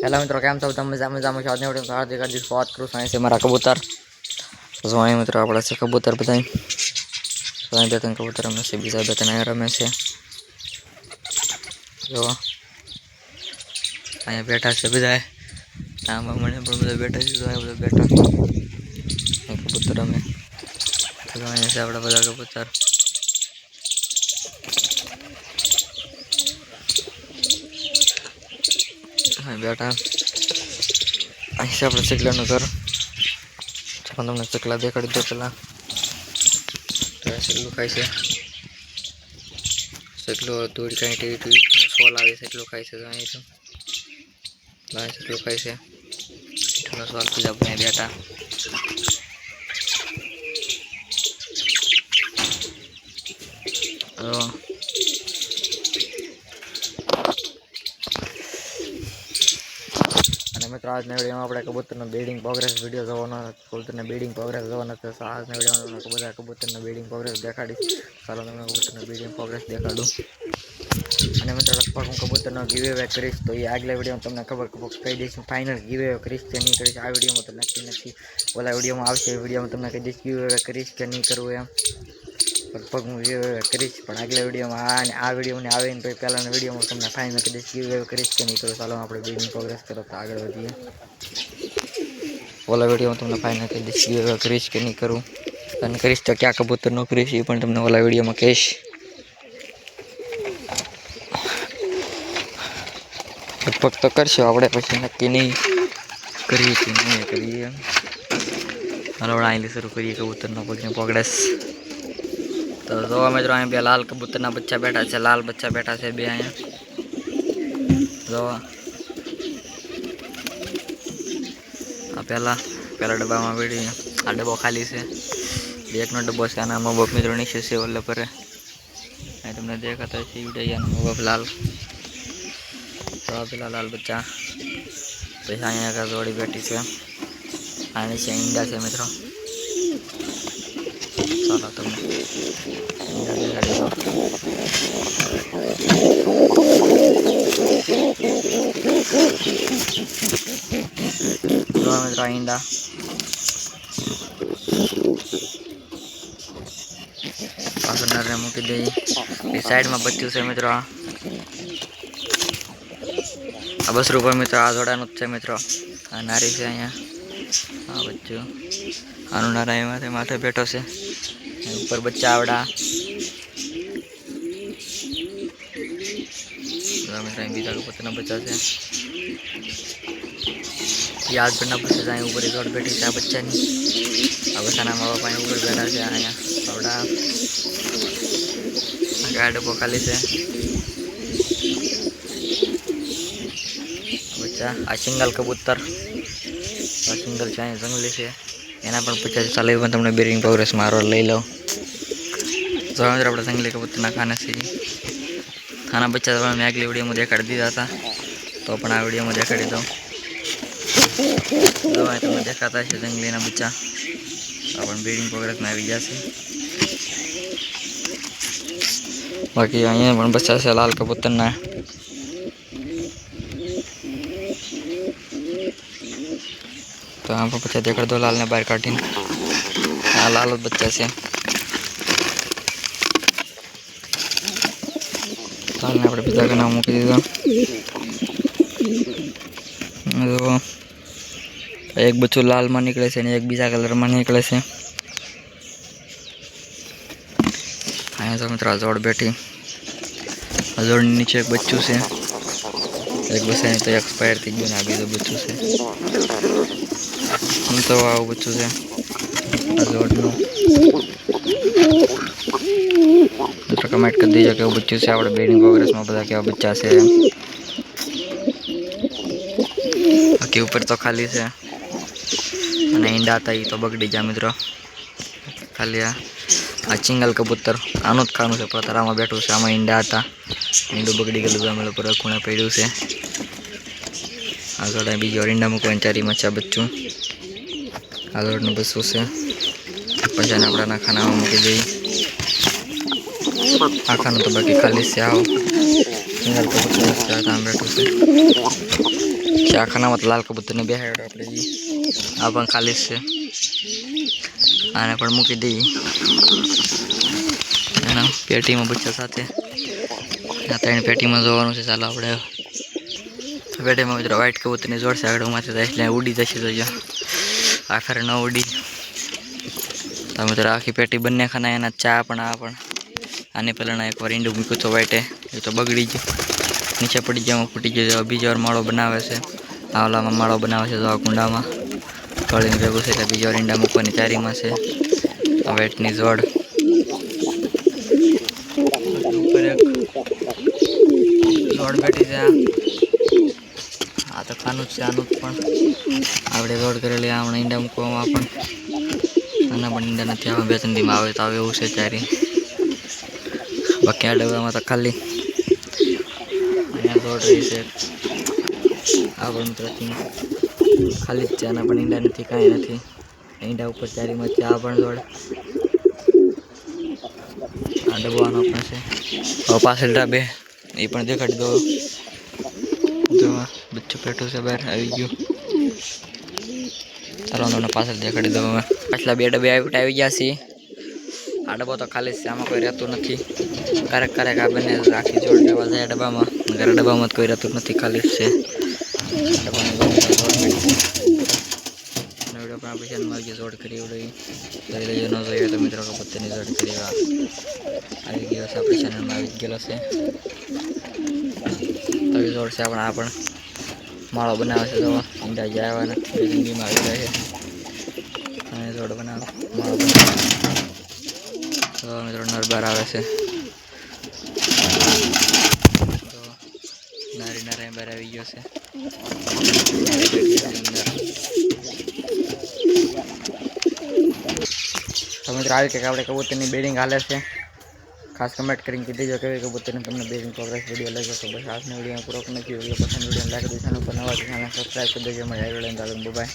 Hello मित्रों, केम छो तमे? मजा में आज ने हार्दिक हार्दिक स्वागत करूँ छुं। से मारा कबूतर जो अँ मित्रों अपना से कबूतर बधाई बे तीन कबूतर रमे से बीजा बे तीन अँ रमे से जो अँ बैठा से बधाए आम मैंने बधा बैठा से बैठा कबूतर रमे तो अँ से अपना बधा कबूतर बैठा अँ से अपने चकला घर तमने चकला देखाड़ी दो पेला चकलू खाई से चकलो दूध कहीं टीवी सोल आवे चकलो खाई से चकलो खाई से स्वाल पीजा बैठा मित्रों आज वीडियो में अपने कबूतर ब्रीडिंग प्रोग्रेस वीडियो जोवानो कबूतर ब्रीडिंग प्रोग्रेस जोवानो तो आज वीडियो में बधा कबूतर ब्रीडिंग प्रोग्रेस देखाड़ी चलो तमने कबूतर ब्रीडिंग प्रोग्रेस देखाडू અને મિત્રો લગભગ હું કબૂતરનો ગીવ અવે કરીશ તો એ આગલા વિડીયોમાં તમને ખબર કહી દઈશ ફાઇનલ ગીવ અવે કરીશ કે નહીં કરીશ આ વિડીયોમાં તો નક્કી ઓલા વિડીયોમાં આવશે વિડીયોમાં તમને કહી દઈશ ગીવ અવે કરીશ કે નહીં કરવું એમ લગભગ હું ગીવ અવે કરીશ પણ આગલા વિડીયોમાં આ વિડીયોને આવે ને પછી પહેલાંના વિડીયોમાં તમને ફાઇનલ કહી દઈશ ગીવ અવે કરીશ કે નહીં કરું ચાલો આપણે બ્રીડિંગ પ્રોગ્રેસ તરફ આગળ વધીએ ઓલા વિડીયોમાં તમને ફાઇનલ કહી દઈશ ગીવ અવે કરીશ કે નહીં કરું અને કરીશ તો ક્યાં કબૂતરનો કરીશ એ પણ તમને ઓલા વિડીયોમાં કહીશ लगभग तो कर આપણે પછી નક્કી નહીં કરીએ કે નહીં કરીએ હાલો અહીં શરૂ કરીએ કબૂતરનો પગને પ્રોગ્રેસ તો જો મિત્રો અહીં બે લાલ કબૂતરના બચ્ચા બેઠા છે લાલ બચ્ચા બેઠા છે બે અહીંયા જો આ પહેલા ડબ્બામાં બેઠી આ ડબ્બો ખાલી છે એકનો ડબ્બો છે આના મા બાપ મિત્રો નીચે છે ઓલે પર અહીં તમને દેખાતા છે વિડિયો મા બાપ લાલ तो पेला लाल बच्चा पैसा अँ का जोड़ी बैठी से आने से ईंडा से मित्रों चलो तुम मित्रों ईंडा पास मूकी दे साइड में बच्चू से मित्रों आ बस रूपा मित्रों आ जोड़ानु है मित्रों आ नारी से अँ हाँ बच्चू आनु नारायण माथे माथे बैठो से ऊपर बच्चा आवड़ा मित्रों बीजा कबूतर बच्चा से याद करना पड़े जाए ऊपर जोड़ बैठी है बच्चा नहीं आ बच्चा माँ बाप ऊपर बैठा से अँ आवड़ा गाय डब्बो खाली से आ सिंगल कबूतर आ सिंगल चाहे जंगली से एना पण 50 चाले पण तमने ब्रीडिंग प्रोग्रेस मारो लई लो जो मित्र अपने जंगली कबूतर ना खाने से खाना बच्चा तो मैं अगली वीडियो में देखाड़ी दीधा था तो अपन आ वीडियो में देखाड़ी दो जो तमने देखाता है जंगली ना बच्चा अपन ब्रीडिंग प्रोग्रेस में आई जासे बाकी अँ पण बच्चा से लाल कबूतर ना तो यहाँ पर बच्चा देखा दो लाल ने बाहर काटी लाल बच्चा से लाल ने अपने पिता का नाम मूकी दीदा तो एक बच्चों लाल में निकले से एक बीजा कलर में निकले से अँ तो मित्र जोड़ बैठी जोड़ नीचे एक बच्चू से एक बस तो एक्सपायर थी गयो ना बीजो बच्चू से तो आओ बच्चों से मित्र कमेंट कर दीजिए कि बच्चों से आप ब्रीडिंग प्रोग्रेस में बता क्या बच्चा से बाकी ऊपर तो खाली से ईंडा था ये तो बगड़ी जा मित्रों खाली आ चिंगल कबूतर आनु ज खानु से पतरा में बैठू से आम ईंडा था ईंडू बगड़ी गलू अमे पर खूणे पड़ू से आगे बीजो ईंडा मूकवा चारी मचा बच्चू आगळ बसवू से पछी अपना खाना में मूकी दी आ खाना तो बाकी खाली से आओ सिंगल कबूतर बैठू से આ ખાનામાં લાલ કબૂતરને બેહાડ્યો આપણે જઈએ. આ પણ ખાલી જ છે. આને પણ મૂકી દઈએ એના પેટીમાં બચ્ચા સાથે. આ 3 પેટીમાં જોવાનું છે. ચાલો આપણે પેટીમાં મિત્રો વ્હાઈટ કબૂતરની જોડશે આગળમાંથી જાય એટલે ઉડી જશે. તો આખરે ન ઉડી તો મિત્રો આખી પેટી બંને ખાના એના ચા પણ આ પણ આને પહેલાં એકવાર ઈંડું મૂક્યું તો વ્હાઈટે એ તો બગડી ગયું, નીચે પડી ગયા, ફૂટી ગયો. બીજી વાર માળો બનાવે છે. આ ઓલામાં માળો બનાવે છે. તો આ કુંડામાં થોડીને ભેગું છે એટલે બીજી વાર ઈંડા મૂકવાની તૈયારીમાં છે. આ વ્હાઈટની જોડ ઉપર એક જોડ બેઠી છે. આ તો ખાનું જ છે. આનું પણ આપણે જોડ કરેલી હમણાં ઈંડા મૂકવામાં પણ આના પણ ઈંડા નથી. આમાં 2-3 દીમાં આવે તો આવે એવું છે ચારી. બાકી આ ડબ્બામાં તો ખાલી અહીંયા જોડ રહી છે. આ પણ મિત્રો ખાલી જ છે. આના પણ ઈંડા નથી, કાંઈ નથી. ઈંડા ઉપર ચારીમાં છે. આ પણ જોડ આ ડબ્બાનો પણ છે. હવે પાછળ ડાબે એ પણ દેખાડી દો. જો બચ્ચું પેટું છે, બહાર આવી ગયું. ચાલો તમને પાછળ દેખાડી દો. હવે પાછલા 2 ડબ્બે આવી ગયા છીએ. આ ડબ્બો તો ખાલી છે. આમાં કોઈ રહેતું નથી. ક્યારેક આ બંને આખી જોડ લેવા જાય ડબ્બામાં. ઘરે ડબ્બામાં જ કોઈ રહેતું નથી, ખાલી જ છે. ડબ્બામાં વિડીયો પણ આપણે ચેનલમાં જોડ કરી લેજો. ન જોઈએ તો મિત્રો કબૂતરની જોડ કરી આવી ગયો છે. આપણી ચેનલમાં આવી ગયેલો છે. તો એ જોડ છે. આપણે આ પણ માળો બનાવે છે. તો ઈંડા જે આવ્યા નથી, જિંદગીમાં આવી જાય છે. અને જોડ બનાવે માળો બનાવે તો મિત્રો નરબાર આવે છે. તો નારી બહાર આવી ગયો છે. તો મિત્રો આવી કંઈક આપણે કબૂતરની બેડિંગ હાલે છે. ખાસ કમેન્ટ કરીને કીધી જો કેવી કબૂતરની તમને બેડિંગ પ્રોગ્રેસ વિડીયો લાગ્યો તો બસ આજનો વિડીયો પૂરો નથી. વિડીયો પસંદ વિડીયો લાઈક કરી ચેનલ પર નવા ચેનલ સબસ્ક્રાઈબ કરી દેજો. મળે આવી વિડીયો. બાય.